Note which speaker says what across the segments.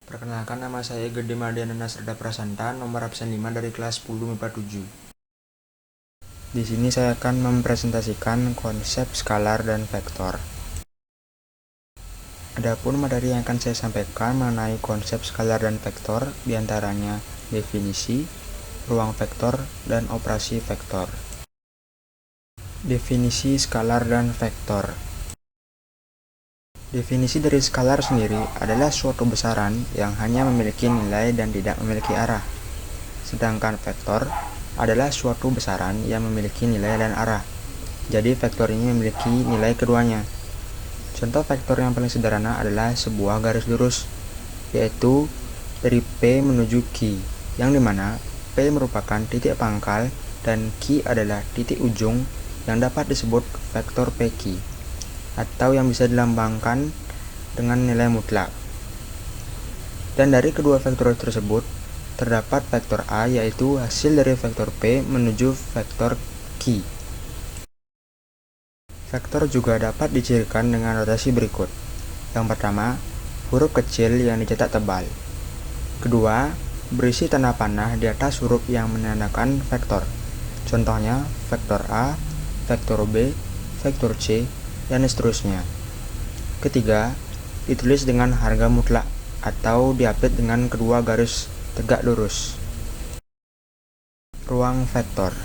Speaker 1: Perkenalkan, nama saya Gede Mardiana Nasrda Prasanta, nomor absen 5 dari kelas 10 MIPA 7. Di sini saya akan mempresentasikan konsep skalar dan vektor. Adapun materi yang akan saya sampaikan mengenai konsep skalar dan vektor, diantaranya definisi, ruang vektor, dan operasi vektor. Definisi skalar dan vektor. Definisi dari skalar sendiri adalah suatu besaran yang hanya memiliki nilai dan tidak memiliki arah. Sedangkan vektor adalah suatu besaran yang memiliki nilai dan arah. Jadi vektor ini memiliki nilai keduanya. Contoh vektor yang paling sederhana adalah sebuah garis lurus, yaitu dari P menuju Q, yang dimana P merupakan titik pangkal dan Q adalah titik ujung yang dapat disebut vektor PQ, atau yang bisa dilambangkan dengan nilai mutlak. Dan dari kedua vektor tersebut, terdapat vektor A, yaitu hasil dari vektor P menuju vektor Q. Vektor juga dapat dicirikan dengan notasi berikut. Yang pertama, huruf kecil yang dicetak tebal. Kedua, berisi tanda panah di atas huruf yang menandakan vektor. Contohnya, vektor A, vektor B, vektor C, dan seterusnya. Ketiga, ditulis dengan harga mutlak atau diapit dengan kedua garis tegak lurus. Ruang vektor.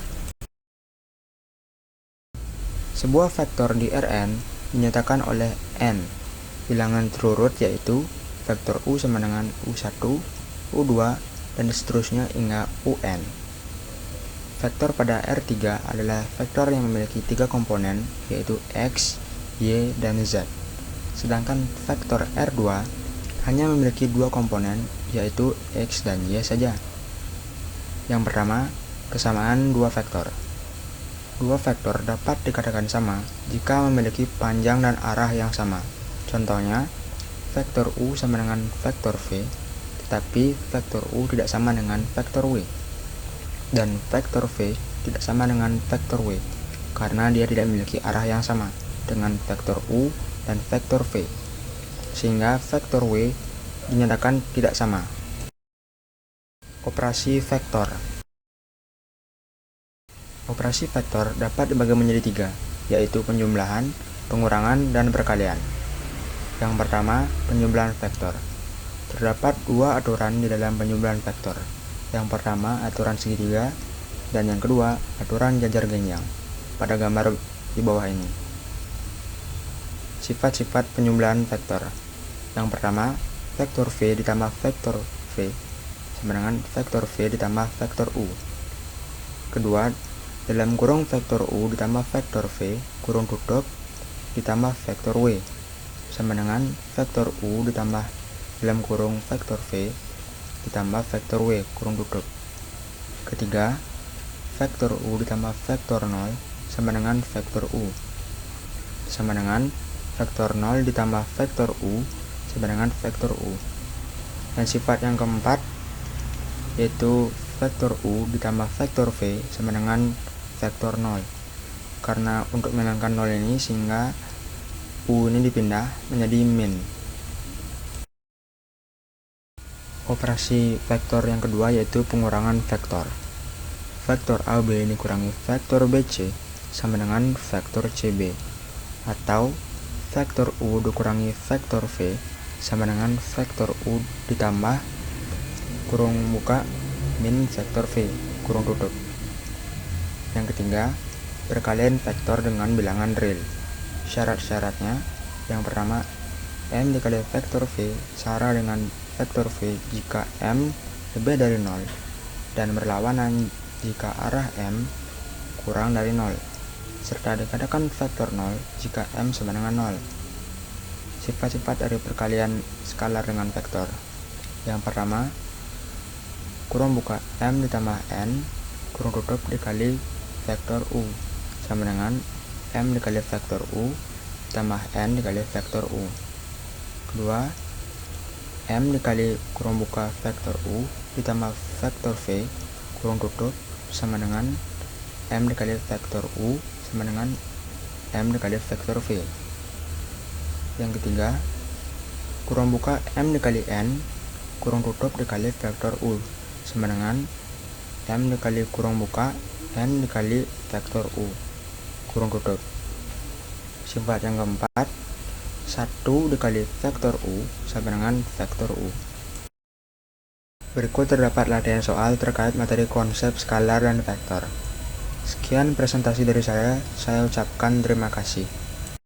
Speaker 1: Sebuah vektor di Rn dinyatakan oleh n bilangan terurut, yaitu vektor U sama dengan U1, U2, dan seterusnya hingga Un. Vektor pada R3 adalah vektor yang memiliki 3 komponen, yaitu X, Y, dan Z. Sedangkan vektor R2 hanya memiliki 2 komponen, yaitu X dan Y saja. Yang pertama, kesamaan dua vektor. Dua vektor dapat dikatakan sama jika memiliki panjang dan arah yang sama. Contohnya, vektor U sama dengan vektor V, tetapi vektor U tidak sama dengan vektor W. Dan vektor V tidak sama dengan vektor W, karena dia tidak memiliki arah yang sama dengan vektor U dan vektor V, sehingga vektor W dinyatakan tidak sama. Operasi vektor. Operasi vektor dapat dibagi menjadi 3, yaitu penjumlahan, pengurangan, dan perkalian. Yang pertama, penjumlahan vektor. Terdapat 2 aturan di dalam penjumlahan vektor. Yang pertama, aturan segitiga, dan yang kedua, aturan jajar genjang, pada gambar di bawah ini. Sifat-sifat penjumlahan vektor. Yang pertama, vektor V ditambah vektor V sama dengan vektor V ditambah vektor U. Kedua, dalam kurung vektor U ditambah vektor V, kurung tutup, ditambah vektor W, sama dengan vektor U ditambah dalam kurung vektor V, ditambah vektor W, kurung tutup. Ketiga, vektor U ditambah vektor 0, sama dengan vektor U, sama dengan vektor 0 ditambah vektor U, sama dengan vektor U. Dan sifat yang keempat, yaitu vektor U ditambah vektor V sama dengan vektor 0. Karena untuk menghilangkan 0 ini, sehingga U ini dipindah menjadi min. Operasi vektor yang kedua yaitu pengurangan vektor. Vektor AB dikurangi vektor BC sama dengan vektor CB, atau vektor U dikurangi vektor V sama dengan vektor U ditambah kurung buka min vektor V, kurung tutup. Yang ketiga, perkalian vektor dengan bilangan real. Syarat-syaratnya, yang pertama, M dikali vektor V sama dengan vektor V jika M lebih dari 0 dan berlawanan jika arah M kurang dari 0, serta dikatakan vektor 0 jika M sama dengan 0. Sifat-sifat dari perkalian skalar dengan vektor. Yang pertama, kurung buka M ditambah N, kurung tutup dikali vektor U, sama dengan M dikali vektor U ditambah N dikali vektor U. Kedua, M dikali kurung buka vektor U ditambah vektor V, kurung tutup, sama dengan M dikali vektor U sama dengan M dikali vektor V. Yang ketiga, kurung buka M dikali N kurung tutup dikali vektor U sama dengan M dikali kurung buka N dikali vektor U kurung tutup. Sifat yang keempat, 1 dikali vektor U sama dengan vektor U. Berikut terdapat latihan soal terkait materi konsep skalar dan vektor. Sekian presentasi dari saya ucapkan terima kasih.